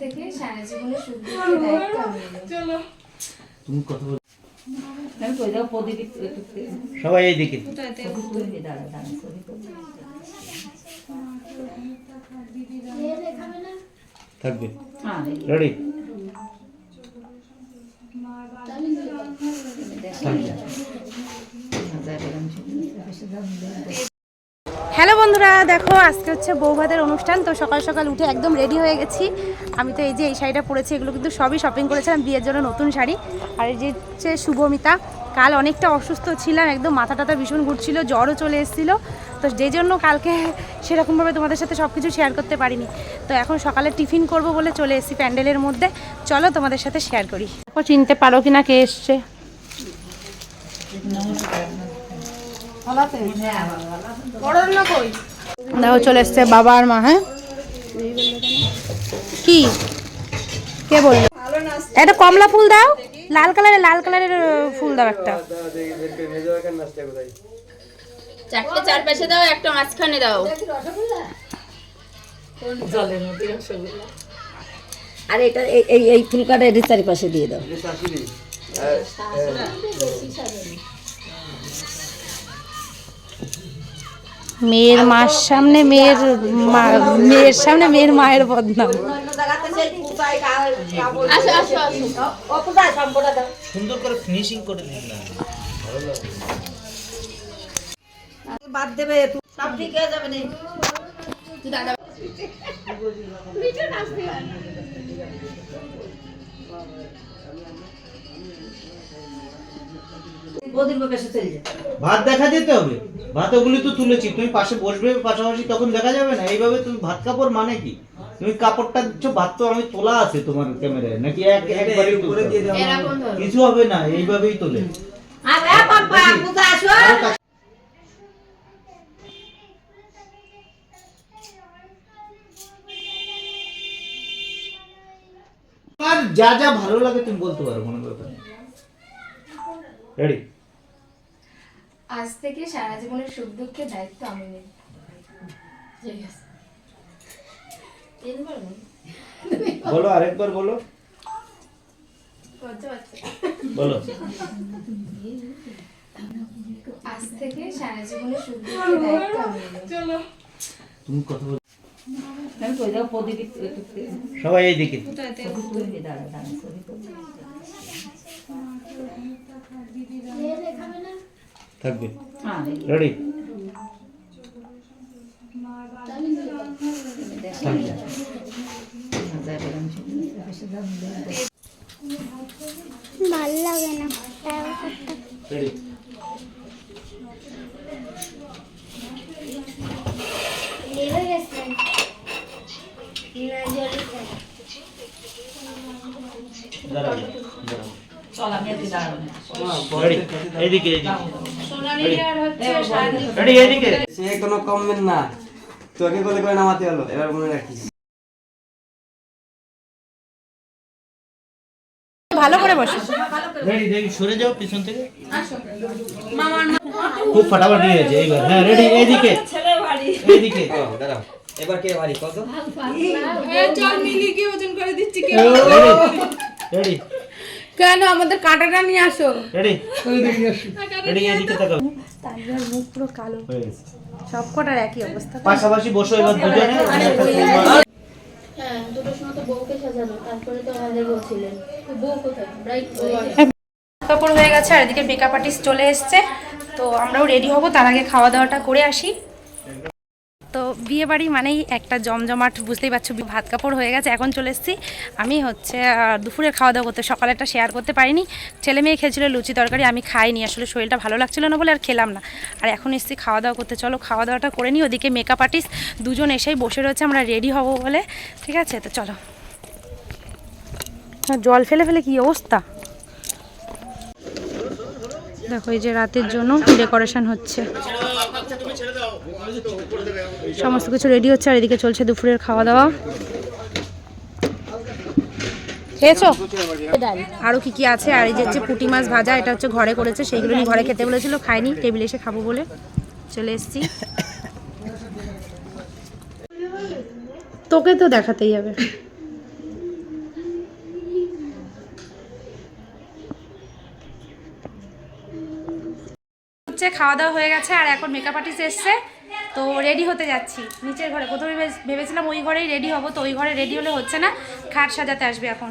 থেকে সারা জীবনে সুখ দুঃখের দায়িত্ব আমি নেব। চলো তুমি কথা বল। আমি কই দাও প্রদীপ সবাই এইদিকে থাকবে। রেডি? হ্যালো বন্ধুরা, দেখো আজকে হচ্ছে বৌভাতের অনুষ্ঠান। তো সকাল সকাল উঠে একদম রেডি হয়ে গেছি। আমি তো এই যে এই শাড়িটা পরেছি, এগুলো কিন্তু সবই শপিং করেছিলাম বিয়ের জন্য, নতুন শাড়ি। আর এই যে হচ্ছে শুভমিতা। কাল অনেকটা অসুস্থ ছিলাম, একদম মাথা টাথা ভীষণ ঘুরছিল, জ্বরও চলে এসেছিলো। তো যেই জন্য কালকে সেরকমভাবে তোমাদের সাথে সব কিছু শেয়ার করতে পারিনি। তো এখন সকালে টিফিন করব বলে চলে এসেছি প্যান্ডেলের মধ্যে। চলো তোমাদের সাথে শেয়ার করি। চিনতে পারো কিনা কে এসছে? দেখো চলে এসছে বাবা আর মা। হ্যাঁ কি কে বললো? একটা কমলা ফুল দাও, লাল কালারের ফুল দাও একটা। চারটে চারপাশে দাও, একটা মাঝখানে দাও। আর এটা এই ফুল কাটা এর চারিপাশে দিয়ে দাও। মেয়ের মার সামনে মেয়ের সামনে মেয়ের মায়ের বদনাম। সুন্দর করে ফিনিশিং করে দিন না, ভালো লাগে। বাদ দেবে, সব ঠিক হয়ে যাবে না। ভাত দেখা যেতে হবে, ভাত ওগুলি তো তুলেছি, তুমি পাশে বসবে পাশাপাশি, তখন দেখা যাবে না। এইভাবে তুমি ভাত কাপড় মানে কি? তুমি কাপড়টা দিচ্ছ, ভাত তো আমি তোলা আছে তোমার ক্যামেরায় নাকি? একবারই কিছু হবে না, এইভাবেই তোলে। আর যা যা ভালো লাগে তুমি বলতে পারো, কোনো ব্যাপার নেই। রেডি? আজ থেকে সারা জীবনের সুখ দুঃখের দায়িত্ব আমি নেব। বলো, আরেকবার বলো, বলো। আজ থেকে সারা জীবনের সুখ দুঃখের দায়িত্ব আমি নেব। চলো তুমি কথা বল। আমি কই দাও প্রদীপ সবাই এইদিকে থাকবে। রেডি? ভাল লাগে না। রেডি? দাঁড়াও, দাঁড়াও। চল আমি এদিকে দাঁড়াবো। রেডি? এইদিকে, রেডি? এইদিকে। সে কোনো কমবেন না, তোকে বলে করে নামাতে হলো, এবার মনে রাখিস। ভালো করে বসো। রেডি? রেডি? সরে যাও পিছন থেকে। খুব ফাটাফাটি হয়েছে এইবার। হ্যাঁ রেডি? এইদিকে, এইদিকে। দাঁড়াও, এবার কে বাড়ি কত? চল মিলি কি ওজন করে দিচ্ছি কে? রেডি? কেন আমাদের কাঁটাটা নিয়ে আসো। রেডি? রেডি? এইদিকে তাকাও। তার মুখ পুরো কালো হয়ে গেছে। সব কটার একই অবস্থা। পাশাপাশি বসো এবার দুজনে। হ্যাঁ, দুটোর সময় তো বউকে সাজানো, তারপরে তো আমাদের বউ ছিলেন। বউ কোথায়? ব্রাইট কাপড় হয়ে গেছে আর এদিকে মেকআপ আর্টিস্ট চলে এসছে। তো আমরাও রেডি হব, তার আগে খাওয়া দাওয়াটা করে আসি। তো বিয়ে বাড়ি মানেই একটা জমজমাট, বুঝতেই পারছো। ভাত কাপড় হয়ে গেছে, এখন চলে এসেছি আমি হচ্ছে দুপুরের খাওয়া দাওয়া করতে। সকালেরটা শেয়ার করতে পারিনি, ছেলে মেয়ে খেয়েছিল লুচি তরকারি, আমি খাইনি, আসলে শরীরটা ভালো লাগছিল না বলে আর খেলাম না। আর এখন এসেছি খাওয়া দাওয়া করতে। চলো খাওয়া দাওয়াটা করে নিই। ওদিকে মেকআপ আর্টিস্ট দুজন এসেই বসে রয়েছে, আমরা রেডি হব বলে। ঠিক আছে, তো চলো। জল ফেলে ফেলে কি অবস্থা দেখো। এই যে রাতের জন্য ডেকোরেশন হচ্ছে, সমস্ত কিছু রেডি হচ্ছে। আর এদিকে চলছে দুপুরের খাওয়া দাওয়া। খেয়েছো? আরও কি কি আছে? আর এই যে হচ্ছে পুঁটি মাছ ভাজা, এটা হচ্ছে ঘরে করেছে, সেইগুলো নিয়ে ঘরে খেতে বলেছিল, খাইনি, টেবিলে এসে খাবো বলে চলে এসেছি। তোকে তো দেখাতেই হবে। হচ্ছে, খাওয়া দাওয়া হয়ে গেছে, আর এখন মেকআপ আর্টিস্ট এসছে, তো রেডি হতে যাচ্ছি নিচের ঘরে। প্রথমে ভেবেছিলাম ওই ঘরেই রেডি হব, তো ওই ঘরে রেডি হলে হচ্ছে না, খাট সাজাতে আসবে এখন।